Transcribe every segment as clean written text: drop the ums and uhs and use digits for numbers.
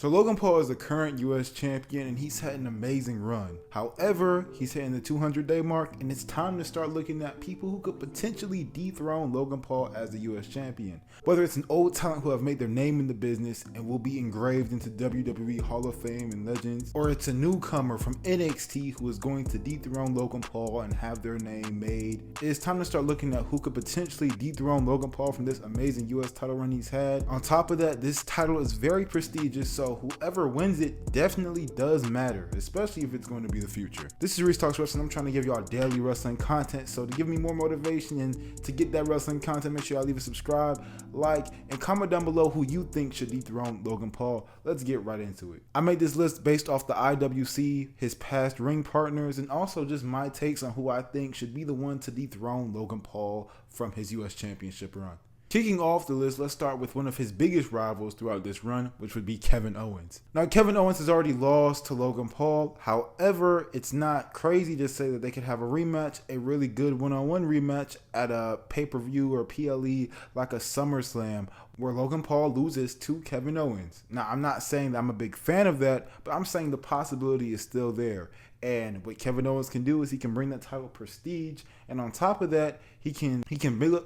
So Logan Paul is the current US champion and he's had an amazing run. However, he's hitting the 200-day mark and it's time to start looking at people who could potentially dethrone Logan Paul as the US champion. Whether it's an old talent who have made their name in the business and will be engraved into WWE Hall of Fame and Legends, or it's a newcomer from NXT who is going to dethrone Logan Paul and have their name made. It's time to start looking at who could potentially dethrone Logan Paul from this amazing US title run he's had. On top of that, this title is very prestigious, so whoever wins it definitely does matter, especially if it's going to be the future. This is Reese Talks Wrestling. I'm trying to give y'all daily wrestling content, so to give me more motivation and to get that wrestling content, make sure y'all leave a subscribe, like, and comment down below who you think should dethrone Logan Paul. Let's get right into it. I made this list based off the IWC, his past ring partners, and also just my takes on who I think should be the one to dethrone Logan Paul from his US Championship run. Kicking off the list, let's start with one of his biggest rivals throughout this run, which would be Kevin Owens. Now, Kevin Owens has already lost to Logan Paul. However, it's not crazy to say that they could have a rematch, a really good one-on-one rematch at a pay-per-view or PLE like a SummerSlam, where Logan Paul loses to Kevin Owens. Now, I'm not saying that I'm a big fan of that, but I'm saying the possibility is still there. And what Kevin Owens can do is he can bring that title prestige, and on top of that, he can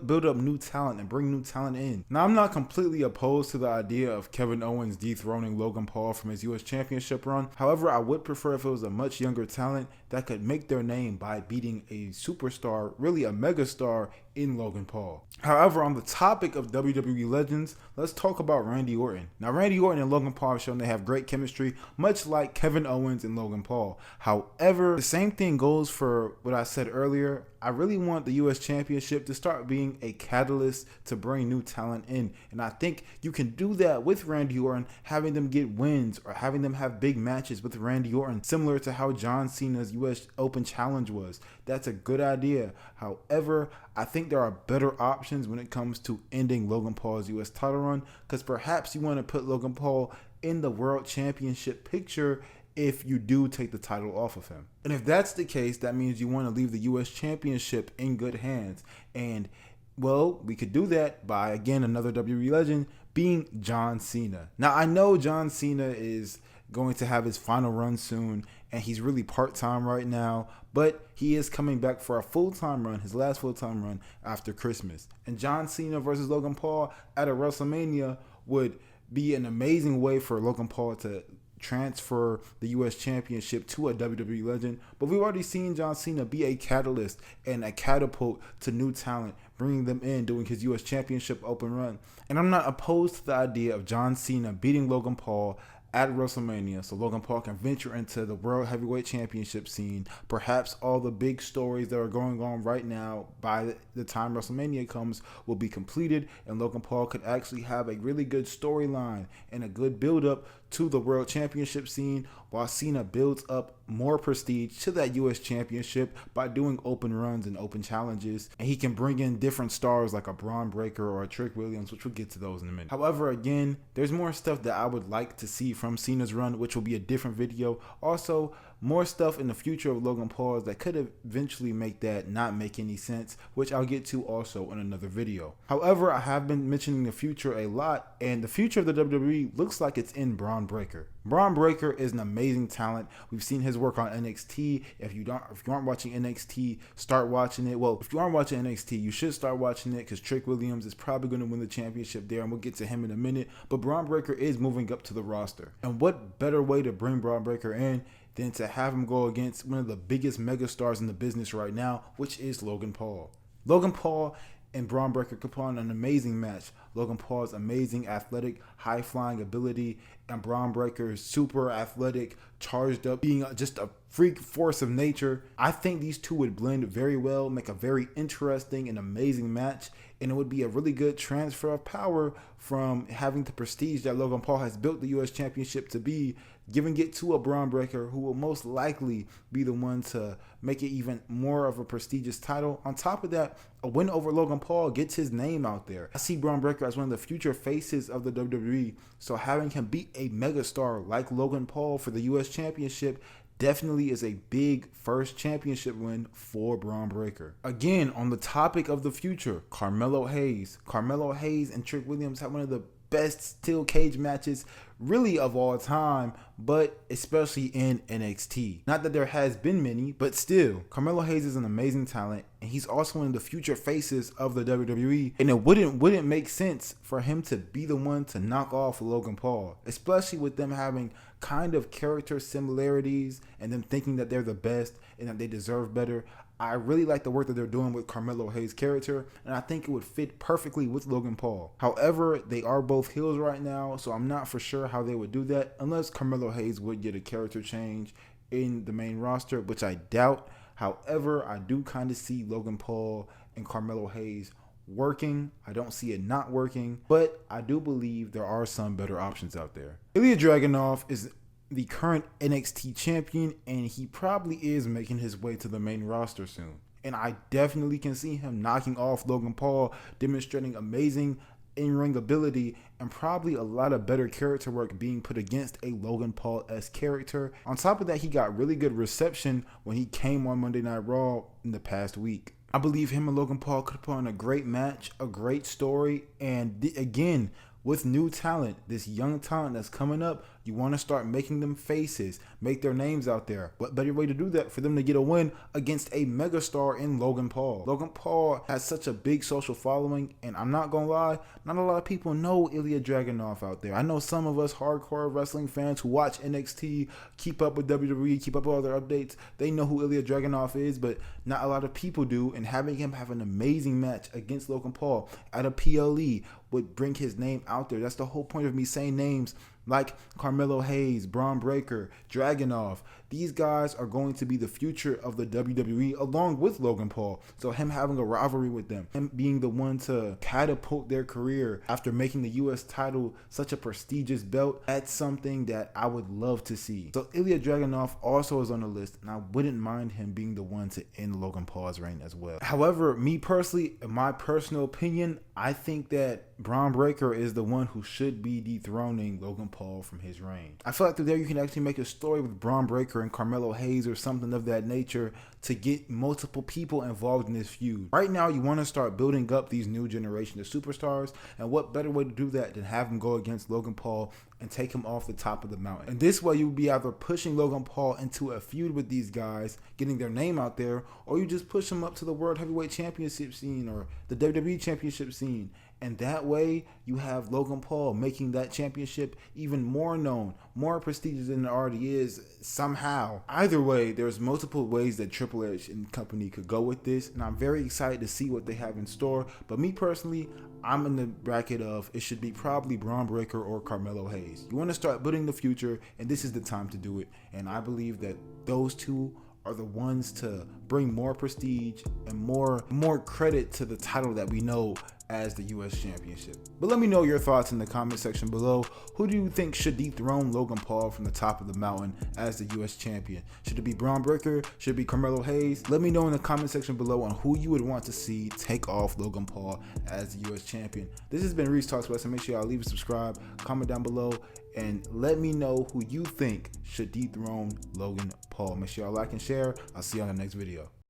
build up new talent and bring new talent in. Now, I'm not completely opposed to the idea of Kevin Owens dethroning Logan Paul from his US Championship run. However, I would prefer if it was a much younger talent that could make their name by beating a superstar, really a megastar, in Logan Paul. However, on the topic of WWE legends, let's talk about Randy Orton. Now, Randy Orton and Logan Paul have shown they have great chemistry, much like Kevin Owens and Logan Paul. However, the same thing goes for what I said earlier. I really want the US Championship to start being a catalyst to bring new talent in. And I think you can do that with Randy Orton, having them get wins or having them have big matches with Randy Orton, similar to how John Cena's US Open Challenge was. That's a good idea. However, I think there are better options when it comes to ending Logan Paul's US title run, because perhaps you want to put Logan Paul in the World Championship picture if you do take the title off of him. And if that's the case, that means you want to leave the US Championship in good hands. And, well, we could do that by, again, another WWE legend being John Cena. Now, I know John Cena is going to have his final run soon, and he's really part-time right now, but he is coming back for a full-time run, his last full-time run after Christmas. And John Cena versus Logan Paul at a WrestleMania would be an amazing way for Logan Paul to transfer the US Championship to a WWE legend. But we've already seen John Cena be a catalyst and a catapult to new talent, bringing them in, doing his US Championship open run. And I'm not opposed to the idea of John Cena beating Logan Paul at WrestleMania, so Logan Paul can venture into the World Heavyweight Championship scene. Perhaps all the big stories that are going on right now by the time WrestleMania comes will be completed, and Logan Paul could actually have a really good storyline and a good build-up to the World Championship scene, while Cena builds up more prestige to that US Championship by doing open runs and open challenges. And he can bring in different stars like a Bronbreaker or a Trick Williams, which we'll get to those in a minute. However, again, there's more stuff that I would like to see from Cena's run, which will be a different video. Also, more stuff in the future of Logan Paul's that could eventually make that not make any sense, which I'll get to also in another video. However, I have been mentioning the future a lot, and the future of the WWE looks like it's in Bronbreaker. Bronbreaker is an amazing talent. We've seen his work on NXT. If you aren't watching NXT, start watching it. Well, if you aren't watching NXT, you should start watching it, because Trick Williams is probably going to win the championship there, and we'll get to him in a minute. But Bronbreaker is moving up to the roster. And what better way to bring Bronbreaker in than to have him go against one of the biggest megastars in the business right now, which is Logan Paul. Logan Paul and Bronbreaker could put on an amazing match. Logan Paul's amazing athletic, high-flying ability, and Bronbreaker's super athletic, charged up, being just a freak force of nature. I think these two would blend very well, make a very interesting and amazing match, and it would be a really good transfer of power from having the prestige that Logan Paul has built the US Championship to be, giving it to a Bronbreaker who will most likely be the one to make it even more of a prestigious title. On top of that, a win over Logan Paul gets his name out there. I see Bronbreaker as one of the future faces of the WWE, so having him beat a megastar like Logan Paul for the US Championship definitely is a big first championship win for Bronbreaker. Again, on the topic of the future, Carmelo Hayes and Trick Williams have one of the best steel cage matches really of all time, but especially in NXT. Not that there has been many, but still, Carmelo Hayes is an amazing talent, and he's also one of the future faces of the WWE, and it wouldn't make sense for him to be the one to knock off Logan Paul, especially with them having kind of character similarities and them thinking that they're the best and that they deserve better. I really like the work that they're doing with Carmelo Hayes' character, and I think it would fit perfectly with Logan Paul. However, they are both heels right now, so I'm not for sure how they would do that unless Carmelo Hayes would get a character change in the main roster, which I doubt. However, I do kind of see Logan Paul and Carmelo Hayes working. I don't see it not working, but I do believe there are some better options out there. Iolo Dragonov is the current NXT champion, and he probably is making his way to the main roster soon. And I definitely can see him knocking off Logan Paul, demonstrating amazing in-ring ability and probably a lot of better character work being put against a Logan Paul-esque character. On top of that, he got really good reception when he came on Monday Night Raw in the past week. I believe him and Logan Paul could put on a great match, a great story, and again, with new talent, this young talent that's coming up, you want to start making them faces, make their names out there. What better way to do that for them to get a win against a megastar in Logan Paul? Logan Paul has such a big social following, and I'm not going to lie, not a lot of people know Iolo Dragonov out there. I know some of us hardcore wrestling fans who watch NXT, keep up with WWE, keep up with all their updates, they know who Iolo Dragonov is, but not a lot of people do, and having him have an amazing match against Logan Paul at a PLE would bring his name out there. That's the whole point of me saying names like Carmelo Hayes, Bronbreaker, Dragonov. These guys are going to be the future of the WWE along with Logan Paul. So him having a rivalry with them, him being the one to catapult their career after making the US title such a prestigious belt, that's something that I would love to see. So Iolo Dragonov also is on the list, and I wouldn't mind him being the one to end Logan Paul's reign as well. However, me personally, in my personal opinion, I think that Bronbreaker is the one who should be dethroning Logan Paul from his reign. I feel like through there you can actually make a story with Bronbreaker and Carmelo Hayes or something of that nature to get multiple people involved in this feud. Right now, you want to start building up these new generation of superstars, and what better way to do that than have them go against Logan Paul and take him off the top of the mountain. And this way, you'll be either pushing Logan Paul into a feud with these guys, getting their name out there, or you just push him up to the World Heavyweight Championship scene or the WWE Championship scene. And that way, you have Logan Paul making that championship even more known, more prestigious than it already is somehow. Either way, there's multiple ways that Triple H and company could go with this, and I'm very excited to see what they have in store. But me personally, I'm in the bracket of it should be probably Bronbreaker or Carmelo Hayes. You want to start building the future, and this is the time to do it. And I believe that those two are the ones to bring more prestige and more credit to the title that we know as the US Championship. But let me know your thoughts in the comment section below. Who do you think should dethrone Logan Paul from the top of the mountain as the US Champion? Should it be Bronbreaker? Should it be Carmelo Hayes? Let me know in the comment section below on who you would want to see take off Logan Paul as the US Champion. This has been Reese Talks Wrestling. Make sure y'all leave a subscribe, comment down below, and let me know who you think should dethrone Logan Paul. Make sure y'all like and share. I'll see you on the next video.